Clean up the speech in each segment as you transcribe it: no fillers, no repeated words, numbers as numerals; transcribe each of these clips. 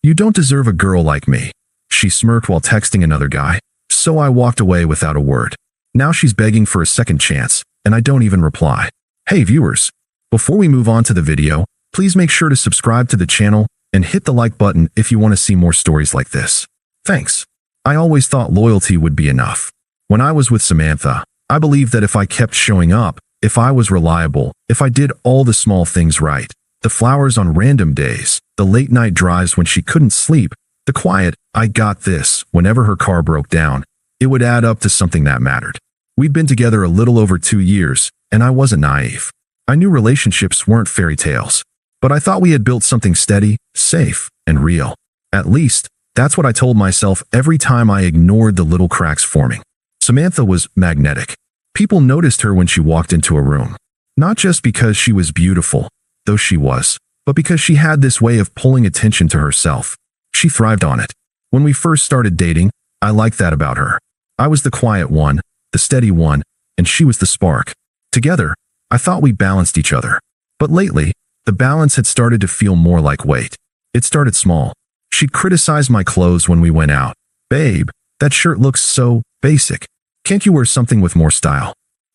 "You don't deserve a girl like me." She smirked while texting another guy, so I walked away without a word. Now she's begging for a second chance, and I don't even reply. Hey viewers, before we move on to the video, please make sure to subscribe to the channel and hit the like button if you want to see more stories like this. Thanks. I always thought loyalty would be enough. When I was with Samantha, I believed that if I kept showing up, if I was reliable, if I did all the small things right, the flowers on random days, the late night drives when she couldn't sleep, the quiet, "I got this," whenever her car broke down, it would add up to something that mattered. We'd been together a little over 2 years, and I wasn't naive. I knew relationships weren't fairy tales, but I thought we had built something steady, safe, and real. At least, that's what I told myself every time I ignored the little cracks forming. Samantha was magnetic. People noticed her when she walked into a room. Not just because she was beautiful, though she was, but because she had this way of pulling attention to herself. She thrived on it. When we first started dating, I liked that about her. I was the quiet one, the steady one, and she was the spark. Together, I thought we balanced each other. But lately, the balance had started to feel more like weight. It started small. She'd criticize my clothes when we went out. "Babe, that shirt looks so basic. Can't you wear something with more style?"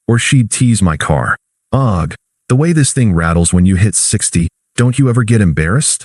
Or she'd tease my car. "Ugh, the way this thing rattles when you hit 60, don't you ever get embarrassed?"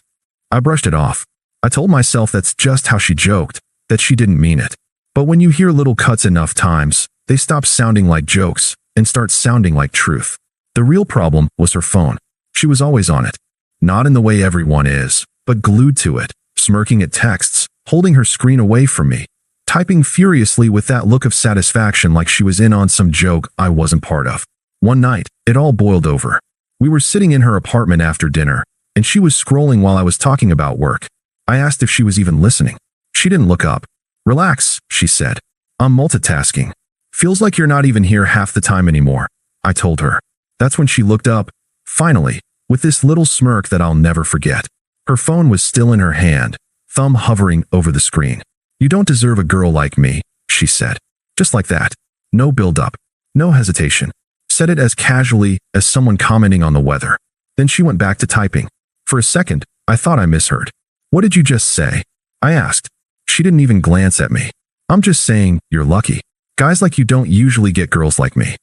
I brushed it off. I told myself that's just how she joked, that she didn't mean it. But when you hear little cuts enough times, they stop sounding like jokes and start sounding like truth. The real problem was her phone. She was always on it. Not in the way everyone is, but glued to it, smirking at texts, holding her screen away from me, typing furiously with that look of satisfaction like she was in on some joke I wasn't part of. One night, it all boiled over. We were sitting in her apartment after dinner, and she was scrolling while I was talking about work. I asked if she was even listening. She didn't look up. "Relax," she said. "I'm multitasking." "Feels like you're not even here half the time anymore," I told her. That's when she looked up, finally, with this little smirk that I'll never forget. Her phone was still in her hand, thumb hovering over the screen. "You don't deserve a girl like me," she said. Just like that. No build-up. No hesitation. Said it as casually as someone commenting on the weather. Then she went back to typing. For a second, I thought I misheard. "What did you just say?" I asked. She didn't even glance at me. "I'm just saying, you're lucky. Guys like you don't usually get girls like me."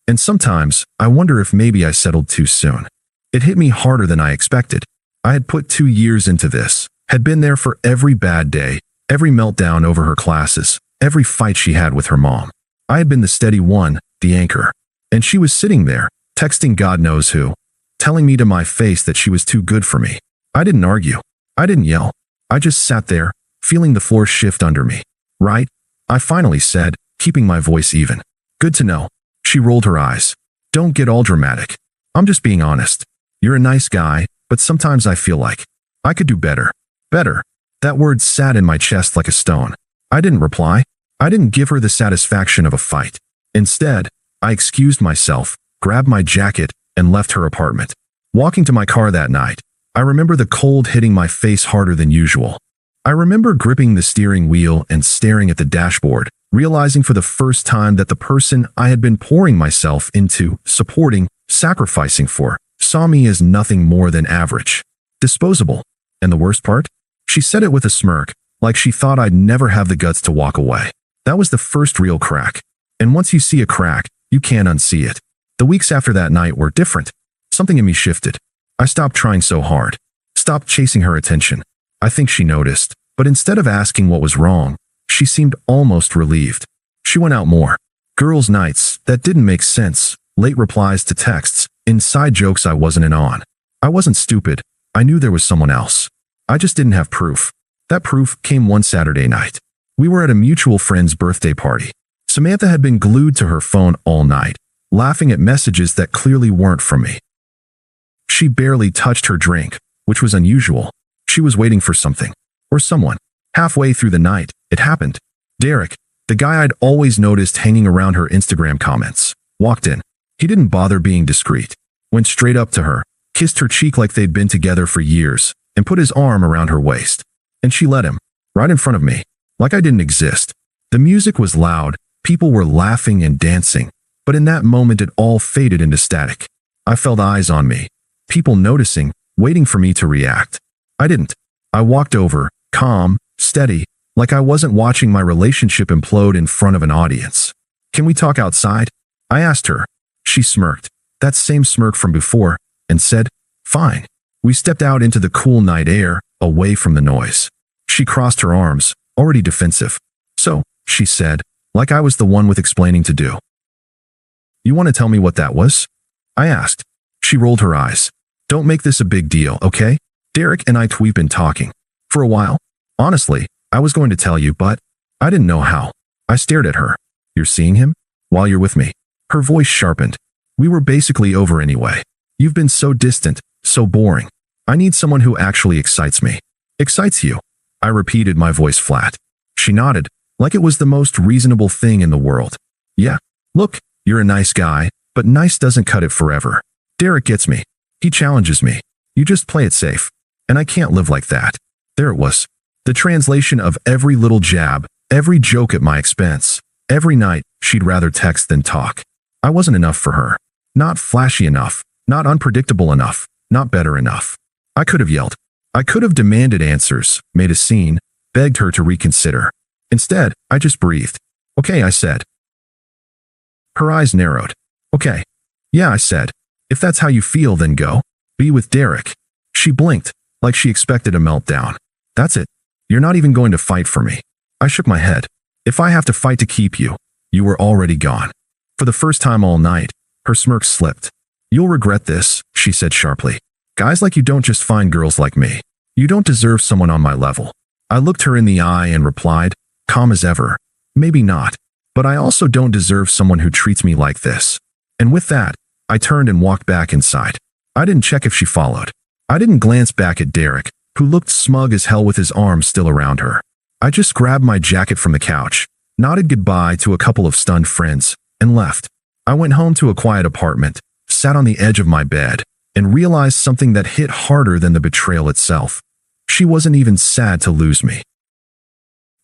And sometimes, I wonder if maybe I settled too soon. It hit me harder than I expected. I had put 2 years into this, had been there for every bad day, every meltdown over her classes, every fight she had with her mom. I had been the steady one, the anchor. And she was sitting there, texting God knows who, telling me to my face that she was too good for me. I didn't argue. I didn't yell. I just sat there, feeling the floor shift under me. "Right?" I finally said, keeping my voice even. "Good to know." She rolled her eyes. "Don't get all dramatic. I'm just being honest. You're a nice guy, but sometimes I feel like I could do better." Better. That word sat in my chest like a stone. I didn't reply. I didn't give her the satisfaction of a fight. Instead, I excused myself, grabbed my jacket, and left her apartment. Walking to my car that night, I remember the cold hitting my face harder than usual. I remember gripping the steering wheel and staring at the dashboard, realizing for the first time that the person I had been pouring myself into, supporting, sacrificing for, saw me as nothing more than average. Disposable. And the worst part? She said it with a smirk, like she thought I'd never have the guts to walk away. That was the first real crack. And once you see a crack, you can't unsee it. The weeks after that night were different. Something in me shifted. I stopped trying so hard. Stopped chasing her attention. I think she noticed, but instead of asking what was wrong, she seemed almost relieved. She went out more. Girls' nights that didn't make sense, late replies to texts, inside jokes I wasn't in on. I wasn't stupid. I knew there was someone else. I just didn't have proof. That proof came one Saturday night. We were at a mutual friend's birthday party. Samantha had been glued to her phone all night, laughing at messages that clearly weren't from me. She barely touched her drink, which was unusual. She was waiting for something. Or someone. Halfway through the night, it happened. Derek, the guy I'd always noticed hanging around her Instagram comments, walked in. He didn't bother being discreet. Went straight up to her, kissed her cheek like they'd been together for years, and put his arm around her waist. And she let him, right in front of me, like I didn't exist. The music was loud, people were laughing and dancing, but in that moment it all faded into static. I felt eyes on me, people noticing, waiting for me to react. I didn't. I walked over, calm, steady, like I wasn't watching my relationship implode in front of an audience. Can we talk outside? I asked her. She smirked, that same smirk from before, and said, fine. We stepped out into the cool night air, away from the noise. She crossed her arms, already defensive. So, she said, like I was the one with explaining to do. You want to tell me what that was? I asked. She rolled her eyes. Don't make this a big deal, okay? Derek and we've been talking. For a while. Honestly, I was going to tell you, but I didn't know how. I stared at her. You're seeing him? While you're with me. Her voice sharpened. We were basically over anyway. You've been so distant, so boring. I need someone who actually excites me. Excites you? I repeated, my voice flat. She nodded, like it was the most reasonable thing in the world. Yeah. Look, you're a nice guy, but nice doesn't cut it forever. Derek gets me. He challenges me. You just play it safe. And I can't live like that. There it was. The translation of every little jab, every joke at my expense. Every night, she'd rather text than talk. I wasn't enough for her. Not flashy enough. Not unpredictable enough. Not better enough. I could have yelled. I could have demanded answers, made a scene, begged her to reconsider. Instead, I just breathed. Okay, I said. Her eyes narrowed. Okay. Yeah, I said. If that's how you feel, then go. Be with Derek. She blinked, like she expected a meltdown. That's it. You're not even going to fight for me. I shook my head. If I have to fight to keep you, you were already gone. For the first time all night, her smirk slipped. You'll regret this, she said sharply. Guys like you don't just find girls like me. You don't deserve someone on my level. I looked her in the eye and replied, calm as ever. Maybe not. But I also don't deserve someone who treats me like this. And with that, I turned and walked back inside. I didn't check if she followed. I didn't glance back at Derek, who looked smug as hell with his arms still around her. I just grabbed my jacket from the couch, nodded goodbye to a couple of stunned friends, and left. I went home to a quiet apartment, sat on the edge of my bed, and realized something that hit harder than the betrayal itself. She wasn't even sad to lose me.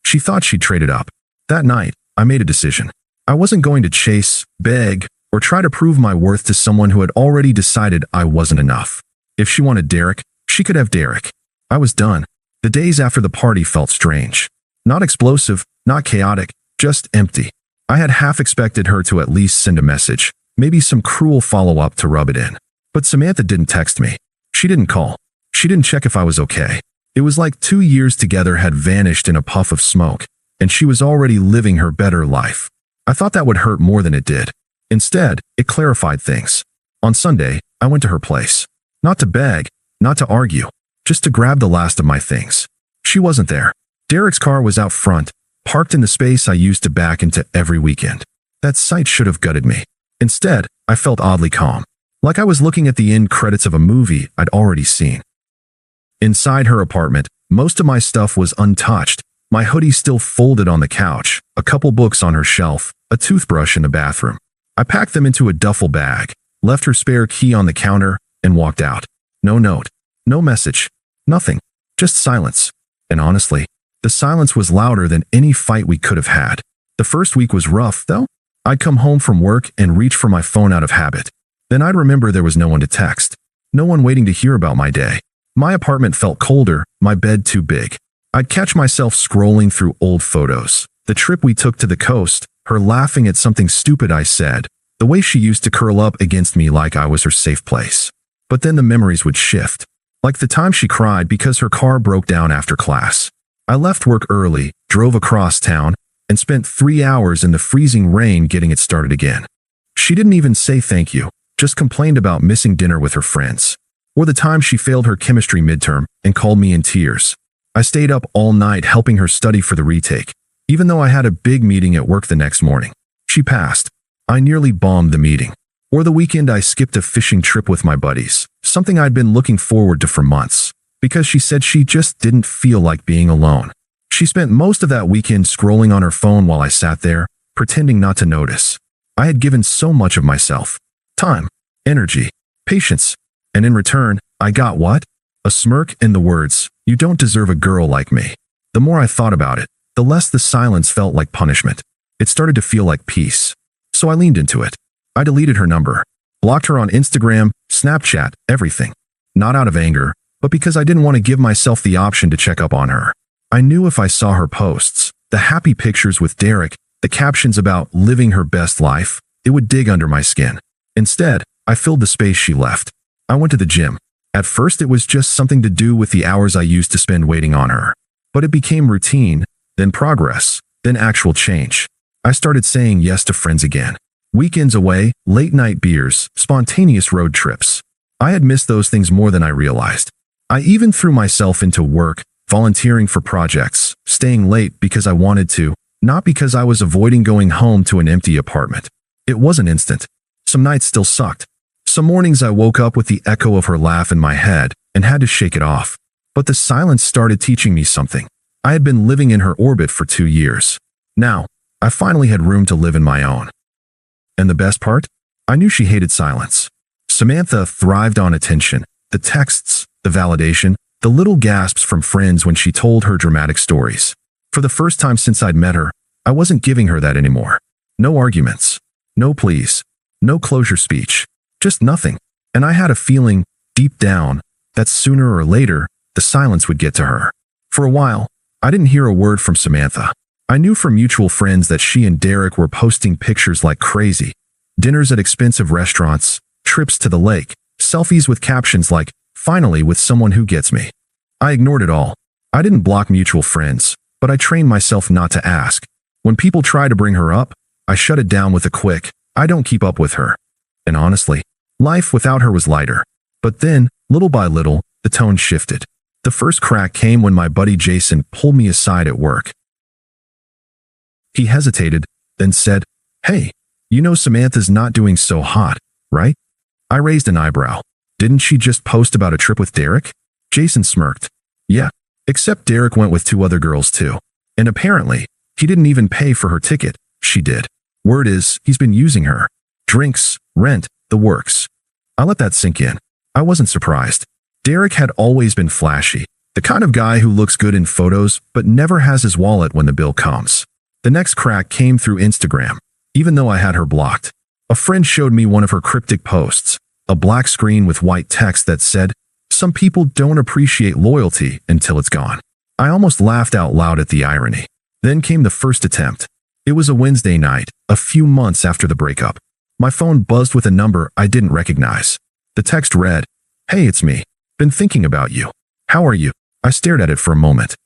She thought she'd traded up. That night, I made a decision. I wasn't going to chase, beg, or try to prove my worth to someone who had already decided I wasn't enough. If she wanted Derek, she could have Derek. I was done. The days after the party felt strange. Not explosive, not chaotic, just empty. I had half expected her to at least send a message, maybe some cruel follow-up to rub it in. But Samantha didn't text me. She didn't call. She didn't check if I was okay. It was like 2 years together had vanished in a puff of smoke, and she was already living her better life. I thought that would hurt more than it did. Instead, it clarified things. On Sunday, I went to her place. Not to beg, not to argue, just to grab the last of my things. She wasn't there. Derek's car was out front, parked in the space I used to back into every weekend. That sight should have gutted me. Instead, I felt oddly calm, like I was looking at the end credits of a movie I'd already seen. Inside her apartment, most of my stuff was untouched, my hoodie still folded on the couch, a couple books on her shelf, a toothbrush in the bathroom. I packed them into a duffel bag, left her spare key on the counter, and walked out. No note, no message, nothing, just silence. And honestly, the silence was louder than any fight we could have had. The first week was rough, though. I'd come home from work and reach for my phone out of habit. Then I'd remember there was no one to text, no one waiting to hear about my day. My apartment felt colder, my bed too big. I'd catch myself scrolling through old photos. The trip we took to the coast, her laughing at something stupid I said, the way she used to curl up against me like I was her safe place. But then the memories would shift. Like the time she cried because her car broke down after class. I left work early, drove across town, and spent 3 hours in the freezing rain getting it started again. She didn't even say thank you, just complained about missing dinner with her friends. Or the time she failed her chemistry midterm and called me in tears. I stayed up all night helping her study for the retake, even though I had a big meeting at work the next morning. She passed. I nearly bombed the meeting. Or the weekend I skipped a fishing trip with my buddies, something I'd been looking forward to for months, because she said she just didn't feel like being alone. She spent most of that weekend scrolling on her phone while I sat there, pretending not to notice. I had given so much of myself. Time, energy, patience. And in return, I got what? A smirk and the words, "You don't deserve a girl like me." The more I thought about it, the less the silence felt like punishment. It started to feel like peace. So I leaned into it. I deleted her number, blocked her on Instagram, Snapchat, everything. Not out of anger, but because I didn't want to give myself the option to check up on her. I knew if I saw her posts, the happy pictures with Derek, the captions about living her best life, it would dig under my skin. Instead, I filled the space she left. I went to the gym. At first it was just something to do with the hours I used to spend waiting on her. But it became routine, then progress, then actual change. I started saying yes to friends again. Weekends away, late-night beers, spontaneous road trips. I had missed those things more than I realized. I even threw myself into work, volunteering for projects, staying late because I wanted to, not because I was avoiding going home to an empty apartment. It wasn't instant. Some nights still sucked. Some mornings I woke up with the echo of her laugh in my head and had to shake it off. But the silence started teaching me something. I had been living in her orbit for 2 years. Now, I finally had room to live in my own. And the best part? I knew she hated silence. Samantha thrived on attention, the texts, the validation, the little gasps from friends when she told her dramatic stories. For the first time since I'd met her, I wasn't giving her that anymore. No arguments. No pleas. No closure speech. Just nothing. And I had a feeling, deep down, that sooner or later, the silence would get to her. For a while, I didn't hear a word from Samantha. I knew from mutual friends that she and Derek were posting pictures like crazy. Dinners at expensive restaurants, trips to the lake, selfies with captions like, "Finally with someone who gets me." I ignored it all. I didn't block mutual friends, but I trained myself not to ask. When people try to bring her up, I shut it down with a quick, "I don't keep up with her." And honestly, life without her was lighter. But then, little by little, the tone shifted. The first crack came when my buddy Jason pulled me aside at work. He hesitated, then said, "Hey, you know Samantha's not doing so hot, right?" I raised an eyebrow. "Didn't she just post about a trip with Derek?" Jason smirked. "Yeah, except Derek went with 2 other girls too. And apparently, he didn't even pay for her ticket. She did. Word is, he's been using her. Drinks, rent, the works." I let that sink in. I wasn't surprised. Derek had always been flashy, the kind of guy who looks good in photos but never has his wallet when the bill comes. The next crack came through Instagram, even though I had her blocked. A friend showed me one of her cryptic posts, a black screen with white text that said, "Some people don't appreciate loyalty until it's gone." I almost laughed out loud at the irony. Then came the first attempt. It was a Wednesday night, a few months after the breakup. My phone buzzed with a number I didn't recognize. The text read, "Hey, it's me. Been thinking about you. How are you?" I stared at it for a moment.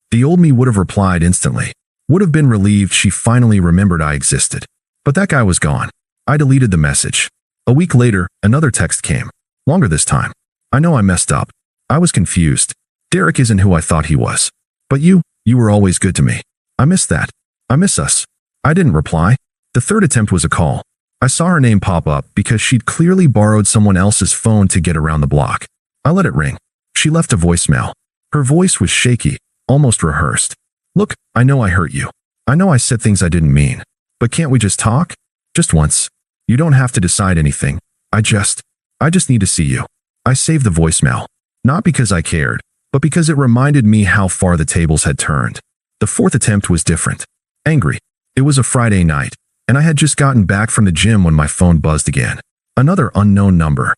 The old me would have replied instantly. Would have been relieved she finally remembered I existed. But that guy was gone. I deleted the message. A week later, another text came. Longer this time. I know I messed up. I was confused. Derek isn't who I thought he was. But you were always good to me. I miss that. I miss us. I didn't reply. The third attempt was a call. I saw her name pop up because she'd clearly borrowed someone else's phone to get around the block. I let it ring. She left a voicemail. Her voice was shaky, almost rehearsed. "Look, I know I hurt you. I know I said things I didn't mean. But can't we just talk? Just once. You don't have to decide anything. I just need to see you." I saved the voicemail. Not because I cared, but because it reminded me how far the tables had turned. The fourth attempt was different. Angry. It was a Friday night, and I had just gotten back from the gym when my phone buzzed again. Another unknown number.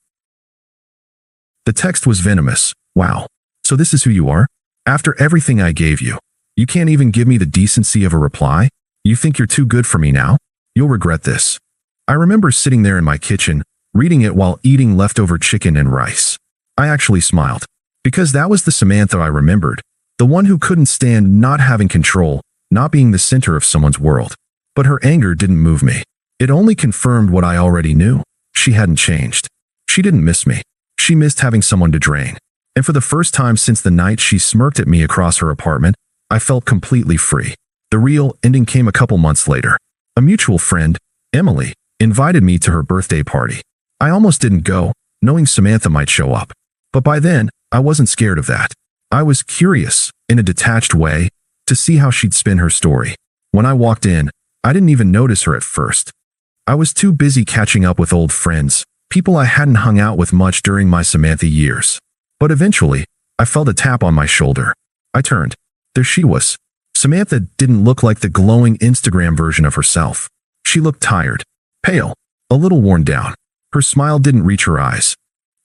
The text was venomous. "Wow. So this is who you are? After everything I gave you, you can't even give me the decency of a reply? You think you're too good for me now? You'll regret this." I remember sitting there in my kitchen, reading it while eating leftover chicken and rice. I actually smiled. Because that was the Samantha I remembered. The one who couldn't stand not having control, not being the center of someone's world. But her anger didn't move me. It only confirmed what I already knew. She hadn't changed. She didn't miss me. She missed having someone to drain. And for the first time since the night she smirked at me across her apartment, I felt completely free. The real ending came a couple months later. A mutual friend, Emily, invited me to her birthday party. I almost didn't go, knowing Samantha might show up. But by then, I wasn't scared of that. I was curious, in a detached way, to see how she'd spin her story. When I walked in, I didn't even notice her at first. I was too busy catching up with old friends, people I hadn't hung out with much during my Samantha years. But eventually, I felt a tap on my shoulder. I turned. There she was. Samantha didn't look like the glowing Instagram version of herself. She looked tired, pale, a little worn down. Her smile didn't reach her eyes.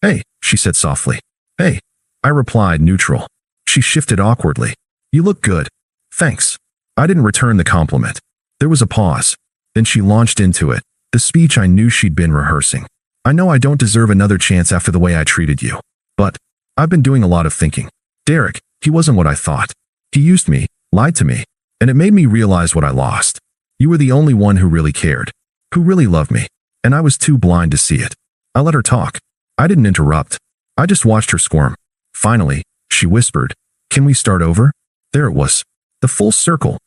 "Hey," she said softly. Hey, I replied, neutral. She shifted awkwardly. You look good. Thanks. I didn't return the compliment. There was a pause. Then she launched into it, the speech I knew she'd been rehearsing. I know I don't deserve another chance after the way I treated you. But I've been doing a lot of thinking. Derek, he wasn't what I thought. He used me, lied to me, and it made me realize what I lost. You were the only one who really cared, who really loved me, and I was too blind to see it. I let her talk. I didn't interrupt. I just watched her squirm. Finally, she whispered, "Can we start over?" There it was. The full circle.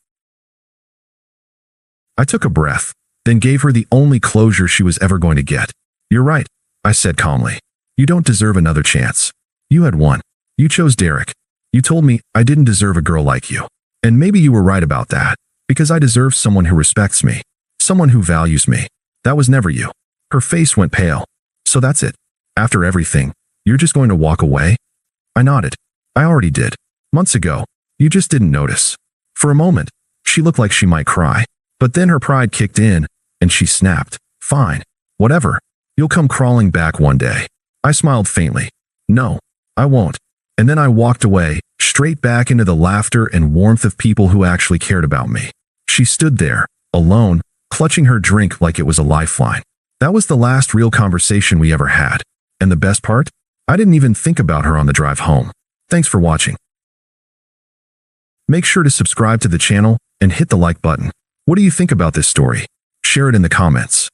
I took a breath, then gave her the only closure she was ever going to get. You're right, I said calmly. You don't deserve another chance. You had one. You chose Derek. You told me I didn't deserve a girl like you. And maybe you were right about that, because I deserve someone who respects me, someone who values me. That was never you. Her face went pale. So that's it. After everything, you're just going to walk away? I nodded. I already did. Months ago. You just didn't notice. For a moment, she looked like she might cry. But then her pride kicked in, and she snapped. Fine. Whatever. You'll come crawling back one day. I smiled faintly. No, I won't. And then I walked away, straight back into the laughter and warmth of people who actually cared about me. She stood there, alone, clutching her drink like it was a lifeline. That was the last real conversation we ever had. And the best part? I didn't even think about her on the drive home. Thanks for watching. Make sure to subscribe to the channel and hit the like button. What do you think about this story? Share it in the comments.